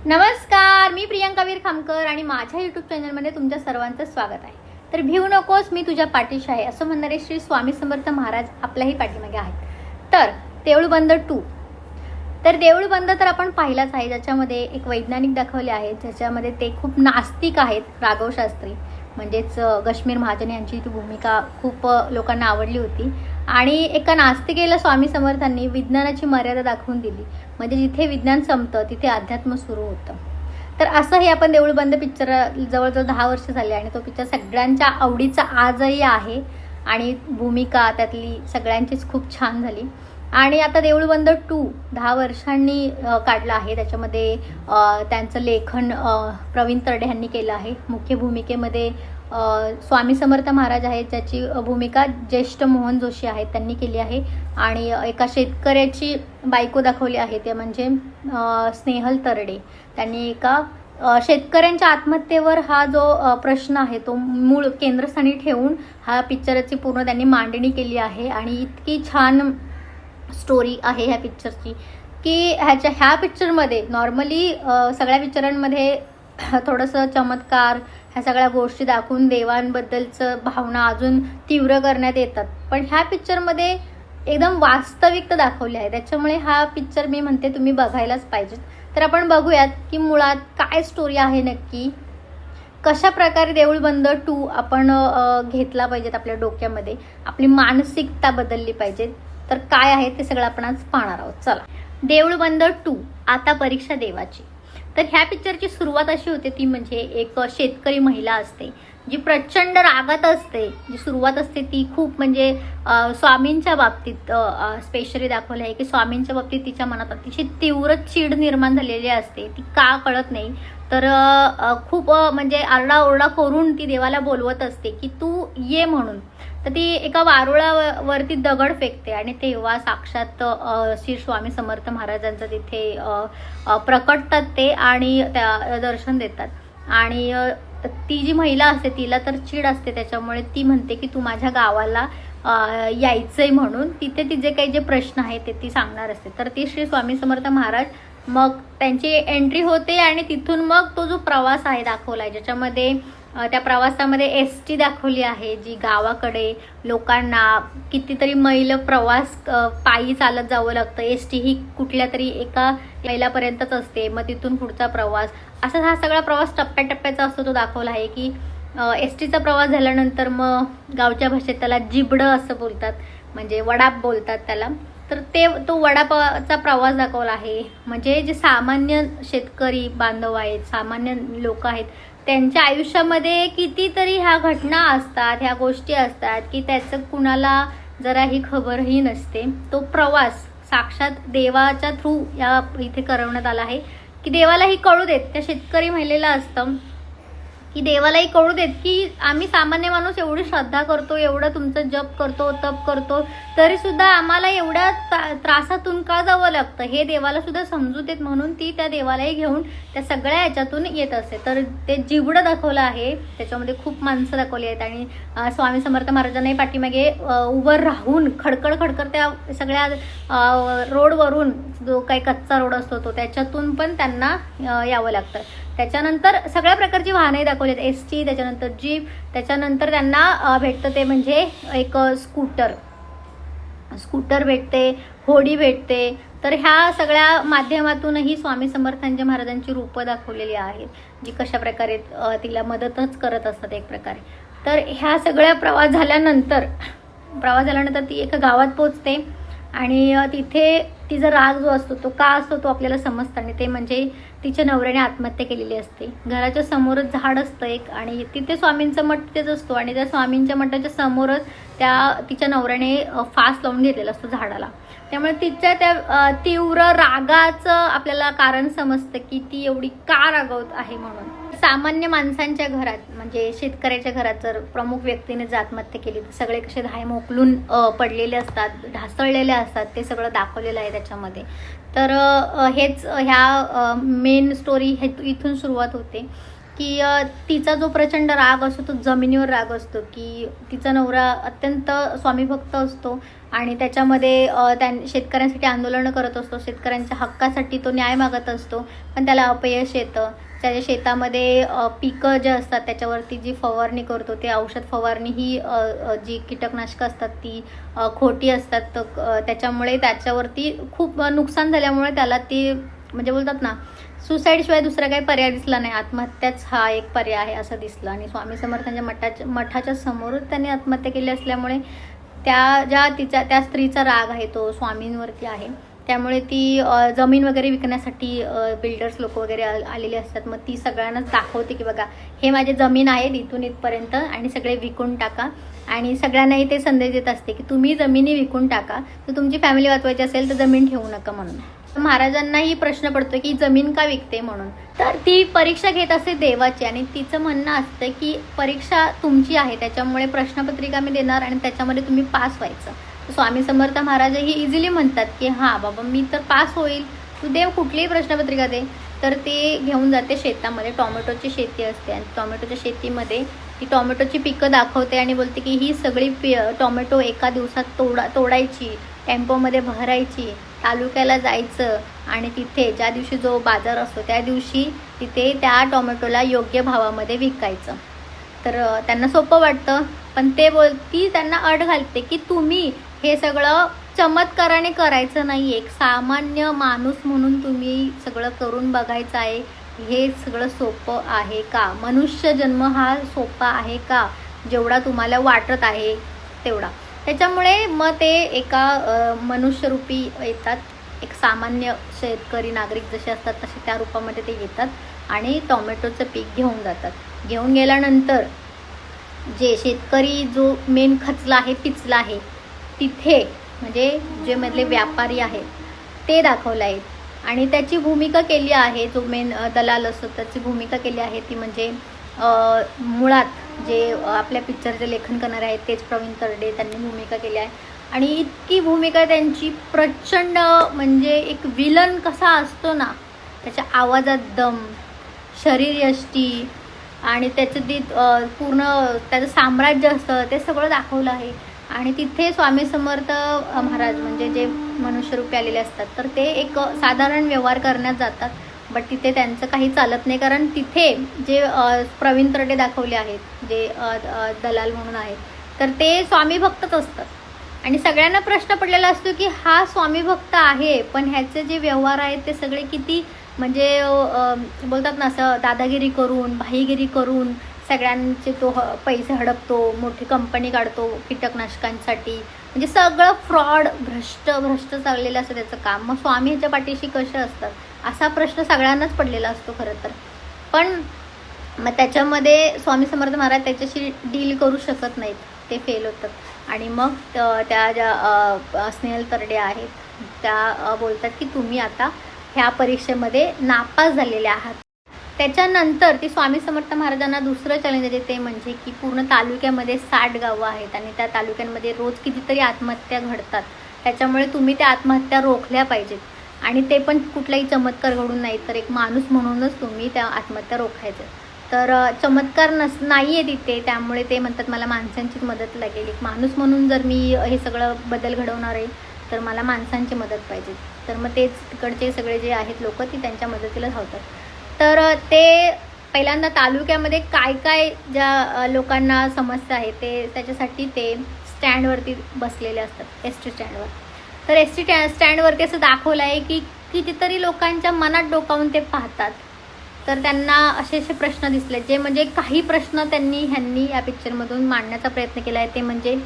नमस्कार, मी प्रियांका वीर खामकर आणि माझ्या यूट्यूब चॅनलमध्ये तुमच्या सर्वांचं स्वागत आहे. तर भिवू नकोस, मी तुझ्या पाठीशी आहे असं म्हणणारे श्री स्वामी समर्थ महाराज आपल्याही पाठीमागे आहेत. तर देऊळबंद 2. तर देऊळबंद तर आपण पाहिलाच आहे, ज्याच्यामध्ये एक वैज्ञानिक दाखवले आहेत, ज्याच्यामध्ये ते खूप नास्तिक आहेत. राघव शास्त्री म्हणजेच कश्मीर महाजन यांची ती भूमिका खूप लोकांना आवडली होती आणि एका नास्तिकेला स्वामी समर्थांनी विज्ञानाची मर्यादा दाखवून दिली. म्हणजे जिथे विज्ञान संपतं तिथे अध्यात्म सुरू होतं. तर असं हे आपण देऊळबंद पिक्चर जवळजवळ 10 वर्ष झाले आणि तो पिक्चर सगळ्यांच्या आवडीचा आजही आहे आणि भूमिका त्यातली सगळ्यांचीच खूप छान झाली. आणि आता देऊळबंद 2 10 वर्षांनी काढला आहे. त्याच्यामध्ये त्यांचं लेखन प्रवीण तरडे यांनी केलं आहे. मुख्य भूमिकेमध्ये स्वामी समर्थ महाराज आहेत, ज्याची भूमिका ज्येष्ठ मोहन जोशी आहेत त्यांनी केली आहे. आणि एका शेतकऱ्याची बायको दाखवली आहे, ते म्हणजे स्नेहल तरडे. त्यांनी एका शेतकऱ्यांच्या आत्महत्येवर हा जो प्रश्न आहे तो मूळ केंद्रस्थानी ठेवून हा पिक्चरची पूर्ण त्यांनी मांडणी केली आहे. आणि इतकी छान स्टोरी आहे ह्या पिक्चरची की ह्या पिक्चरमध्ये नॉर्मली सगळ्या पिक्चरांमध्ये थोडंसं चमत्कार ह्या सगळ्या गोष्टी दाखवून देवांबद्दलचं भावना अजून तीव्र करण्यात येतात, पण ह्या पिक्चरमध्ये एकदम वास्तविकता दाखवली आहे. त्याच्यामुळे हा पिक्चर मी म्हणते तुम्ही बघायलाच पाहिजे. तर आपण बघूयात की मुळात काय स्टोरी आहे, नक्की कशा प्रकारे देऊळबंद 2 आपण घेतला पाहिजेत आपल्या डोक्यामध्ये, आपली मानसिकता बदलली पाहिजे. तर काय आहे ते सगळं आपण आज पाहणार आहोत. चला, देऊळबंद 2 आता परीक्षा देवाची. तर ह्या पिक्चरची सुरुवात अशी होते, ती म्हणजे एक शेतकरी महिला असते जी प्रचंड रागात असते. जी सुरुवात असते ती खूप म्हणजे स्वामींच्या बाबतीत स्पेशली दाखवलं आहे की स्वामींच्या बाबतीत तिच्या मनात अतिशय तीव्र चीड निर्माण झालेली असते. ती का कळत नाही, तर खूप म्हणजे आरडाओरडा करून ती देवाला बोलवत असते की तू ये म्हणून. तर ती एका वारुळावरती दगड फेकते आणि तेव्हा साक्षात श्री स्वामी समर्थ महाराजांचं तिथे प्रकटतात ते आणि त्या दर्शन देतात. आणि ती जी महिला असते तिला तर चीड असते, त्याच्यामुळे ती म्हणते की तू माझ्या गावाला यायचंय म्हणून. तिथे तिचे काही जे प्रश्न आहेत ते ती सांगणार असते. तर ती श्री स्वामी समर्थ महाराज मग त्यांची एंट्री होते आणि तिथून मग तो जो प्रवास आहे दाखवला आहे, ज्याच्यामध्ये त्या प्रवासामध्ये एसटी दाखवली आहे, जी गावाकडे लोकांना कितीतरी मैल प्रवास पायी चालत जावं लागतं. एसटी ही कुठल्या तरी एका मैलापर्यंतच असते, मग तिथून पुढचा प्रवास, असा हा सगळा प्रवास टप्प्याटप्प्याचा असतो तो दाखवला आहे. की एसटीचा प्रवास झाल्यानंतर मग गावच्या भाषेत त्याला जिबडं असं बोलतात, म्हणजे वडाप बोलतात त्याला. तर तो वडापावचा प्रवास दाखवला आहे. म्हणजे जे सामान्य शेतकरी बांधव आहेत, सामान्य लोक आहेत, त्यांच्या आयुष्यामध्ये कितीतरी ह्या घटना असतात, ह्या गोष्टी असतात की त्याचं कुणाला जराही खबरही नसते. तो प्रवास साक्षात देवाच्या थ्रू या इथे करवण्यात आला आहे की देवालाही कळू देत, त्या शेतकरी महिलेला असतं की देवालाही कळू देत की आम्ही सामान्य माणूस एवढी श्रद्धा करतो, एवढं तुमचं जप करतो, तप करतो, तरी सुद्धा आम्हाला एवढ्या त्रासातून का जावं लागतं हे देवाला सुद्धा समजू देत. म्हणून ती त्या देवालाही घेऊन त्या सगळ्या ह्याच्यातून येत असते. तर ते जिबडं दाखवलं आहे, त्याच्यामध्ये खूप माणसं दाखवली आहेत आणि स्वामी समर्थ महाराजांनाही पाठीमागे उभं राहून खडखड त्या सगळ्या रोडवरून, जो काही कच्चा रोड असतो तो, त्याच्यातून पण त्यांना यावं लागतं. त्याच्यानंतर सगळ्या प्रकारची वाहने दाखवली आहेत, एसटी, त्याच्यानंतर जीप, त्याच्यानंतर त्यांना भेटतं ते म्हणजे एक स्कूटर भेटते, होडी भेटते. तर ह्या सगळ्या माध्यमातूनही स्वामी समर्थांच्या महाराजांची रूपं दाखवलेली आहेत, जी कशा प्रकारे तिला मदतच करत असतात एक प्रकारे. तर ह्या सगळ्या प्रवास झाल्यानंतर ती एका गावात पोचते आणि तिथे तिचा राग जो असतो तो का असतो तो आपल्याला समजतं. आणि ते म्हणजे तिच्या नवऱ्याने आत्महत्या केलेली असते. घराच्या समोरच झाड असतं एक आणि तिथे स्वामींचा मठ तिथेच असतो आणि त्या स्वामींच्या मठाच्या समोरच तिच्या नवऱ्याने फास लावून घेतलेला असतो झाडाला. त्यामुळे तिच्या त्या तीव्र रागाचं आपल्याला कारण समजतं की ती एवढी का रागवत आहे म्हणून. सामान्य माणसांच्या घरात म्हणजे शेतकऱ्याच्या घरात जर प्रमुख व्यक्तीने जर आत्महत्या केली तर सगळे कसे धाय मोकलून पडलेले असतात, ढासळलेले असतात, ते सगळं दाखवलेलं आहे त्याच्यामध्ये. तर हेच ह्या मेन स्टोरी इथून सुरुवात होते की तिचा जो प्रचंड राग असतो तो जमिनीवर राग असतो, की तिचा नवरा अत्यंत स्वामीभक्त असतो आणि त्याच्यामध्ये शेतकऱ्यांसाठी आंदोलनं करत असतो, शेतकऱ्यांच्या हक्कासाठी तो न्याय मागत असतो, पण त्याला अपयश येतं. त्याच्या शेतामध्ये पिकं जे असतात त्याच्यावरती जी फवारणी करतो ते औषध फवारणी ही जी कीटकनाशकं असतात ती खोटी असतात. तर त्याच्यामुळे त्याच्यावरती खूप नुकसान झाल्यामुळे त्याला ती म्हणजे बोलतात ना, सुसाईडशिवाय दुसरा काही पर्याय दिसला नाही, आत्महत्याच हा एक पर्याय आहे असं दिसलं. आणि स्वामी समर्थांच्या मठाच्या समोरच त्यांनी आत्महत्या केली असल्यामुळे त्या स्त्रीचा राग आहे तो स्वामींवरती आहे. त्यामुळे ती जमीन वगैरे विकण्यासाठी बिल्डर्स लोक वगैरे आलेले असतात. मग ती सगळ्यांनाच दाखवते की बघा हे माझे जमीन आहे इथून इथपर्यंत आणि सगळे विकून टाका. आणि सगळ्यांनाही ते संदेश देत असते की तुम्ही जमिनी विकून टाका, तर तुमची फॅमिली वाचवायची असेल तर जमीन ठेवू नका म्हणून. महाराजांनाही प्रश्न पडतो की जमीन का विकते म्हणून. तर ती परीक्षा घेत असते देवाची आणि तिचं म्हणणं असतं की परीक्षा तुमची आहे, त्याच्यामुळे प्रश्नपत्रिका मी देणार आणि त्याच्यामध्ये तुम्ही पास व्हायचं. स्वामी समर्थ महाराजही इझिली म्हणतात की हां बाबा मी तर पास होईल, तू देव कुठलीही प्रश्नपत्रिका दे. तर ते घेऊन जाते शेतामध्ये, टॉमॅटोची शेती असते आणि टॉमॅटोच्या शेतीमध्ये ती टॉमॅटोची पिकं दाखवते आणि बोलते की ही सगळी टॉमॅटो एका दिवसात तोडायची, टेम्पोमध्ये भरायची, तालुक्याला जायचं आणि तिथे ज्या दिवशी जो बाजार असतो त्या दिवशी तिथे त्या टॉमॅटोला योग्य भावामध्ये विकायचं. तर त्यांना सोपं वाटतं, पण ती त्यांना अट घालते की तुम्ही हे सगळं चमत्काराने करायचं नाही, एक सामान्य माणूस म्हणून तुम्ही सगळं करून बघायचं आहे. हे सगळं सोपं आहे का? मनुष्य जन्म हा सोपा आहे का? जेवढा तुम्हाला वाटत आहे तेवढा. त्याच्यामुळे मग ते एका मनुष्यरूपी येतात, एक सामान्य शेतकरी नागरिक जसे असतात तसे त्या रूपामध्ये ते येतात आणि टॉमॅटोचं पीक घेऊन जातात. घेऊन गेल्यानंतर जे शेतकरी जो मेन खचला आहे, पिचला आहे, तिथे म्हणजे जे मधले व्यापारी आहेत ते दाखवले आहेत आणि त्याची भूमिका केली आहे. जो मेन दलाल असतो त्याची भूमिका केली आहे ती म्हणजे मुळात जे आपल्या पिक्चरचे लेखन करणारे आहेत तेच प्रवीण तरडे, त्यांनी भूमिका केली आहे. आणि इतकी भूमिका त्यांची प्रचंड, म्हणजे एक विलन कसा असतो ना, त्याच्या आवाजात दम, शरीर यष्टी आणि त्याचं ती पूर्ण त्याचं साम्राज्य असतं ते सगळं दाखवलं आहे. आणि तिथे स्वामी समर्थ महाराज म्हणजे जे मनुष्यरूपी आलेले असतात तर ते एक साधारण व्यवहार करण्यात जातात, बट तिथे त्यांचं काही चालत नाही. कारण तिथे जे प्रवीण तरडे दाखवले आहेत, जे दलाल म्हणून आहेत, तर ते स्वामी भक्तच असतात. आणि सगळ्यांना प्रश्न पडलेला असतो की हा स्वामी भक्त आहे, पण ह्याचे जे व्यवहार आहेत ते सगळे किती म्हणजे बोलतात ना असं दादागिरी करून, भाईगिरी करून सगळ्यांचे तो पैसे हडपतो, मोठी कंपनी काढतो कीटकनाशकांसाठी, म्हणजे सगळं फ्रॉड, भ्रष्ट चाललेलं असतं त्याचं काम. मग स्वामी ह्याच्या पाठीशी कसे असतात असा प्रश्न सगळ्यांनाच पडलेला असतो खरं तर. पण मग त्याच्यामध्ये स्वामी समर्थ महाराज त्याच्याशी डील करू शकत नाहीत, ते फेल होतात. आणि मग त्या ज्या स्नेहल तरडे आहेत त्या बोलतात की तुम्ही आता ह्या परीक्षेमध्ये नापास झालेले आहात. त्याच्यानंतर ती स्वामी समर्थ महाराजांना दुसरं चॅलेंज देते, म्हणजे की पूर्ण तालुक्यामध्ये 60 गावं आहेत आणि त्या तालुक्यांमध्ये रोज कितीतरी आत्महत्या घडतात, त्याच्यामुळे तुम्ही त्या आत्महत्या रोखल्या पाहिजेत. आणि ते पण कुठलाही चमत्कार घडून नाही, तर एक माणूस म्हणूनच तुम्ही त्या आत्महत्या रोखायच्या. तर चमत्कार नाही आहे तिथे, त्यामुळे ते म्हणतात मला माणसांची मदत लागेल, एक माणूस म्हणून जर मी हे सगळं बदल घडवणार आहे तर मला माणसांची मदत पाहिजे. तर मग तेच तिकडचे सगळे जे आहेत लोक ती त्यांच्या मदतीला धावतात. तर ते पहिल्यांदा तालुक्यामध्ये काय काय ज्या लोकांना समस्या आहे ते त्याच्यासाठी ते स्टँडवरती बसलेले असतात, एस टी स्टँडवर. तर एस टी स्टँडवरती असं दाखवलं आहे की कितीतरी लोकांच्या मनात डोकावून ते पाहतात. तर त्यांना असे प्रश्न दिसले, जे म्हणजे काही प्रश्न ह्यांनी या पिक्चरमधून मांडण्याचा प्रयत्न केला आहे. ते म्हणजे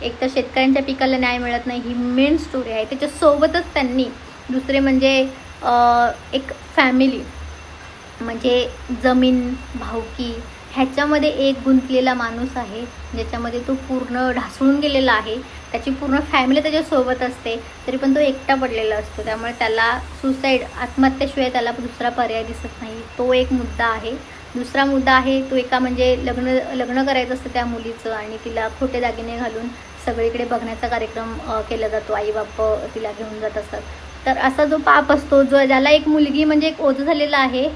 एक तर शेतकऱ्यांच्या पिकाला न्याय मिळत नाही, ही मेन स्टोरी आहे. त्याच्यासोबतच त्यांनी दुसरे म्हणजे एक फॅमिली म्हणजे जमीन, भावकी ह्याच्यामध्ये एक गुंतलेला माणूस आहे, ज्याच्यामध्ये तो पूर्ण ढासळून गेलेला आहे. त्याची पूर्ण फॅमिली त्याच्यासोबत असते, तरी पण तो एकटा पडलेला असतो. त्यामुळे त्याला आत्महत्येशिवाय त्याला दुसरा पर्याय दिसत नाही. तो एक मुद्दा आहे. दुसरा मुद्दा आहे तो एका म्हणजे लग्न करायचं असतं त्या मुलीचं आणि तिला खोटे दागिने घालून सगळीकडे बघण्याचा कार्यक्रम केला जातो. आई बाप तिला घेऊन जात असतात. तर असा जो पाप असतो, ज्याला एक मुलगी म्हणजे एक ओझं झालेला आहे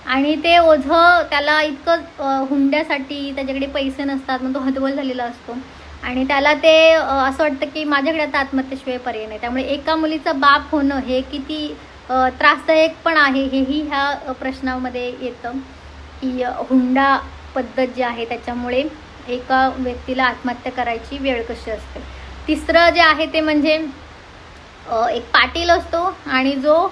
आणि ते ओझं त्याला इतकं हुंड्यासाठी त्याच्याकडे पैसे नसतात, मग तो हतबल झालेला असतो आणि त्याला ते असं वाटतं की माझ्याकडे आता आत्महत्येशिवाय पर्याय नाही. त्यामुळे एका मुलीचा बाप होणं हे किती त्रासदायक पण आहे हेही ह्या प्रश्नामध्ये येतं की हुंडा पद्धत जी आहे त्याच्यामुळे एका व्यक्तीला आत्महत्या करायची वेळ कशी असते. तिसरं जे आहे ते म्हणजे एक पाटील असतो आणि जो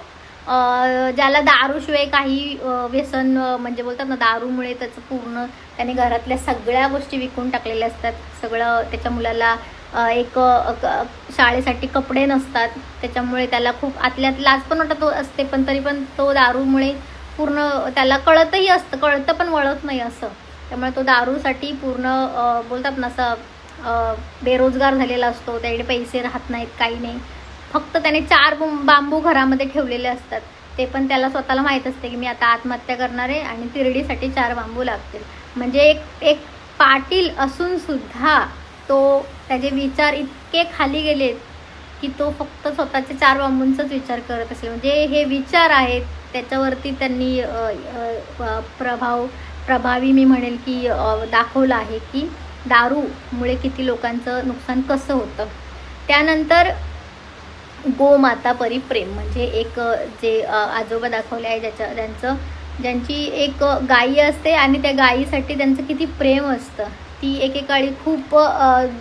ज्याला दारूशिवाय काही व्यसन म्हणजे बोलतात ना, दारूमुळे त्याचं पूर्ण त्याने घरातल्या सगळ्या गोष्टी विकून टाकलेल्या असतात. सगळं त्याच्या मुलाला एक शाळेसाठी कपडे नसतात, त्याच्यामुळे त्याला खूप आतल्यात लाज पण वाटत असते, पण तरी पण तो दारूमुळे पूर्ण त्याला कळतं पण वळत नाही असं. त्यामुळे तो दारूसाठी पूर्ण बोलतात ना असं बेरोजगार झालेला असतो. त्याकडे पैसे राहत नाहीत, काही नाही. फक्त त्याने 4 बांबू घरामध्ये ठेवलेले असतात. ते पण त्याला स्वतःला माहीत असते की मी आता आत्महत्या करणार आहे आणि तिरडीसाठी 4 बांबू लागतील. म्हणजे एक पाटील असून सुद्धा तो त्याचे विचार इतके खाली गेलेत की तो फक्त स्वतःचे 4 बांबूंचाच विचार करत असेल. म्हणजे हे विचार आहेत त्याच्यावरती त्यांनी प्रभावी मी म्हणेल की दाखवलं आहे की दारूमुळे किती लोकांचं नुकसान कसं होतं. त्यानंतर गोमाता परी प्रेम म्हणजे एक जे आजोबा दाखवले आहे ज्यांची एक गाई असते आणि त्या गाईसाठी त्यांचं किती प्रेम असतं. ती एकेकाळी खूप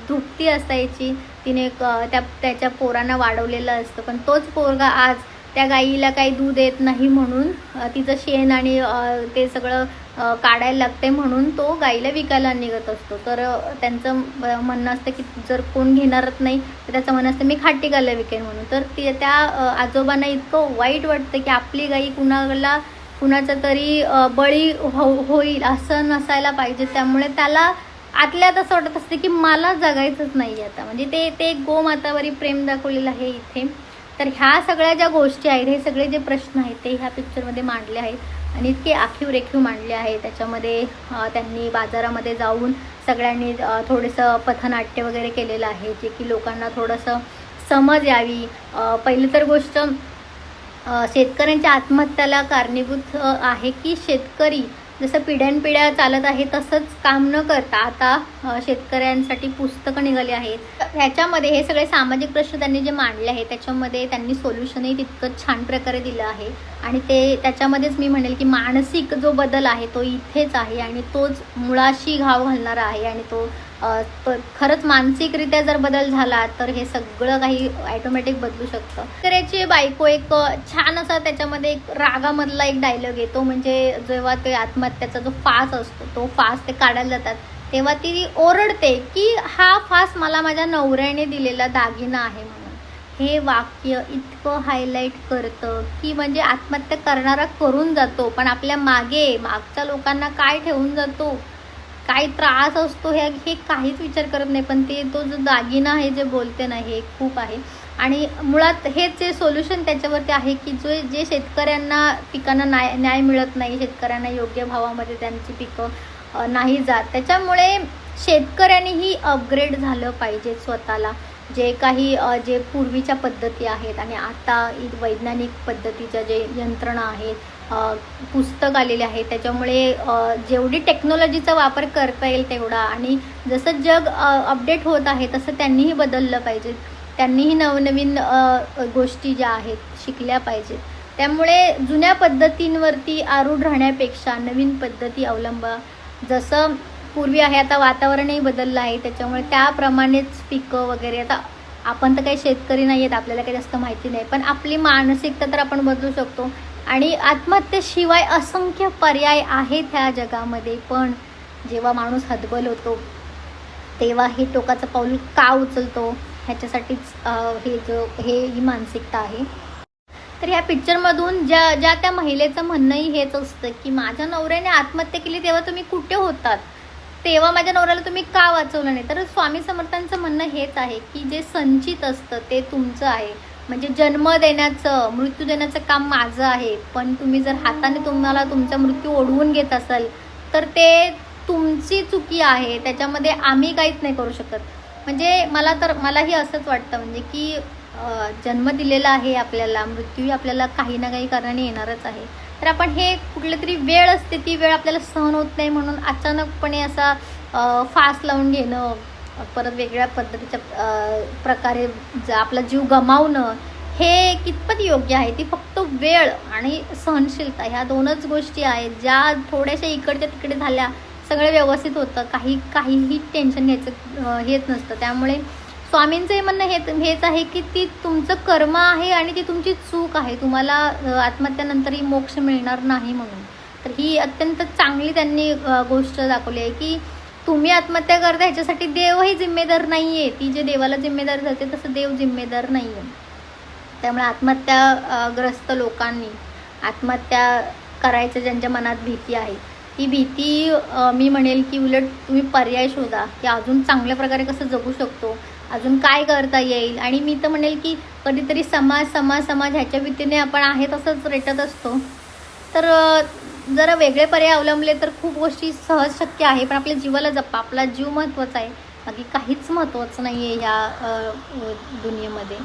दुभती असायची, तिने त्याच्या पोरांना वाढवलेलं असतं, पण तोच पोरगा आज त्या गाईला काही दूध येत नाही म्हणून तिचं शेण आणि ते सगळं काढायला लागते म्हणून तो गाईला विकायला निघत असतो. तर त्यांचं म्हणणं असतं की जर कोण घेणारच नाही तर त्याचं म्हणणं असतं मी खाटी गायला विकेन म्हणून. तर त्या आजोबांना इतकं वाईट वाटतं की आपली गाई कुणाचा तरी बळी होईल असं नसायला पाहिजे. त्यामुळे त्याला आतल्यात असं वाटत असते की मला जगायचंच नाही आता. म्हणजे ते गोमातावरी प्रेम दाखवलेलं आहे इथे. तर ह्या सगळ्या ज्या गोष्टी आहेत, हे सगळे जे प्रश्न आहेत ते ह्या पिक्चरमध्ये मांडले आहेत आणि इतके आखीव रेखीव मांडले आहे. त्याच्यामध्ये त्यांनी बाजारामध्ये जाऊन सगळ्यांनी थोडंसं पथनाट्य वगैरे केलेलं आहे, जे की लोकांना थोडंसं समज यावी. पहिली तर गोष्ट शेतकऱ्यांच्या आत्महत्याला कारणीभूत आहे की शेतकरी जसं पिढ्यानपिढ्या चालत आहे तसंच काम न करता आता शेतकऱ्यांसाठी पुस्तकं निघाली आहेत. ह्याच्यामध्ये हे सगळे सामाजिक प्रश्न त्यांनी जे मांडले आहेत त्याच्यामध्ये त्यांनी सोल्युशनही तितकंच छान प्रकारे दिलं आहे आणि त्याच्यामध्येच मी म्हणेल की मानसिक जो बदल आहे तो इथेच आहे आणि तोच मुळाशी घाव घालणारा आहे आणि तो खरंच मानसिकरित्या जर बदल झाला तर हे सगळं काही ॲटोमॅटिक बदलू शकतं. तर याची बायको एक छान असा त्याच्यामध्ये एक रागामधला एक डायलॉग येतो, म्हणजे जेव्हा ते आत्महत्याचा जो फास असतो तो फास ते काढायला जातात तेव्हा ती ओरडते की हा फास मला माझ्या नवऱ्याने दिलेला दागिना आहे म्हणून. हे वाक्य इतकं हायलाईट करतं की म्हणजे आत्महत्या करणारा करून जातो पण आपल्या मागच्या लोकांना काय ठेवून जातो, काय त्रास असतो हे काहीच विचार करत नाही. पण तो जो दागिना आहे जे बोलते ना हे खूप आहे. आणि मुळात हेच जे सोल्युशन त्याच्यावरती आहे की जे शेतकऱ्यांना पिकांना न्याय मिळत नाही, शेतकऱ्यांना योग्य भावामध्ये त्यांची पिकं नाही जात, त्याच्यामुळे शेतकऱ्यांनीही अपग्रेड झालं पाहिजे स्वतःला. जे काही जे पूर्वीच्या पद्धती आहेत आणि आता वैज्ञानिक पद्धतीच्या जे यंत्रणा आहेत, पुस्तक आलेले आहे, त्याच्यामुळे जेवढी टेक्नॉलॉजीचा वापर करता येईल तेवढा आणि जसं जग अपडेट होत आहे तसं त्यांनीही बदललं पाहिजे. त्यांनीही नवनवीन गोष्टी ज्या आहेत शिकल्या पाहिजेत. त्यामुळे जुन्या पद्धतींवरती आरूढ राहण्यापेक्षा नवीन पद्धती अवलंबा. जसं पूर्वी आहे आता वातावरणही बदललं आहे, त्याच्यामुळे त्याप्रमाणेच पिकं वगैरे. आता आपण तर काही शेतकरी नाही आहेत, आपल्याला काही जास्त माहिती नाही, पण आपली मानसिकता तर आपण बदलू शकतो. आणि आत्महत्येशिवाय असंख्य पर्याय आहेत ह्या जगामध्ये, पण जेव्हा माणूस हतबल होतो तेव्हा हे टोकाचं पाऊल का उचलतो ह्याच्यासाठीच ही मानसिकता आहे. तर ह्या पिक्चरमधून ज्या त्या महिलेचं म्हणणंही हेच असतं की माझ्या नवऱ्याने आत्महत्या केली तेव्हा तुम्ही कुठे होतात, तेव्हा माझ्या नवऱ्याला तुम्ही का वाचवलं नाही. तर स्वामी समर्थांचं म्हणणं हेच आहे की जे संचित असतं ते तुमचं आहे. म्हणजे जन्म देण्याचं, मृत्यू देण्याचं काम माझं आहे, पण तुम्ही जर हाताने तुम्हाला तुमचा मृत्यू ओढवून घेत असाल तर ते तुमची चुकी आहे, त्याच्यामध्ये आम्ही काहीच नाही करू शकत. म्हणजे मलाही असंच वाटतं म्हणजे की जन्म दिलेला आहे आपल्याला, मृत्यू आपल्याला काही ना काही कारणाने येणारच आहे. तर आपण हे कुठलं तरी वेळ असते, ती वेळ आपल्याला सहन होत नाही म्हणून अचानकपणे असा फास लावून घेणं, परत वेगळ्या पद्धतीच्या प्रकारे आपला जीव गमावणं, हे कितपत योग्य आहे. ती फक्त वेळ आणि सहनशीलता ह्या दोनच गोष्टी आहेत, ज्या थोड्याशा इकडच्या तिकडे झाल्या सगळं व्यवस्थित होतं, काहीही टेन्शन घ्यायचं हेच नसतं. त्यामुळे स्वामींचं म्हणणं हेच आहे की ती तुमचं कर्म आहे आणि ती तुमची चूक आहे, तुम्हाला आत्महत्यानंतरही मोक्ष मिळणार नाही म्हणून. तर ही अत्यंत चांगली त्यांनी गोष्ट दाखवली आहे की तुम्ही आत्महत्या करता ह्याच्यासाठी देवही जिम्मेदार नाही आहे. ती जे देवाला जिम्मेदार धरते तसं देव जिम्मेदार नाही आहे. त्यामुळे आत्महत्याग्रस्त लोकांनी आत्महत्या करायचं ज्यांच्या मनात भीती आहे, ती भीती मी म्हणेल की उलट तुम्ही पर्याय शोधा की अजून चांगल्या प्रकारे कसं जगू शकतो, अजून काय करता येईल. आणि मी तर म्हणेल की कधीतरी समाज ह्याच्या भीतीने आपण आहे तसंच रेटत असतो. तर जरा वेगळे पर्याय अवलंबले तर खूप गोष्टी सहज शक्य आहे. पण आपल्या जीवाला जपा, आपला जीव महत्त्वाचा आहे, बाकी काहीच महत्त्वाचं नाही आहे ह्या दुनियेमध्ये.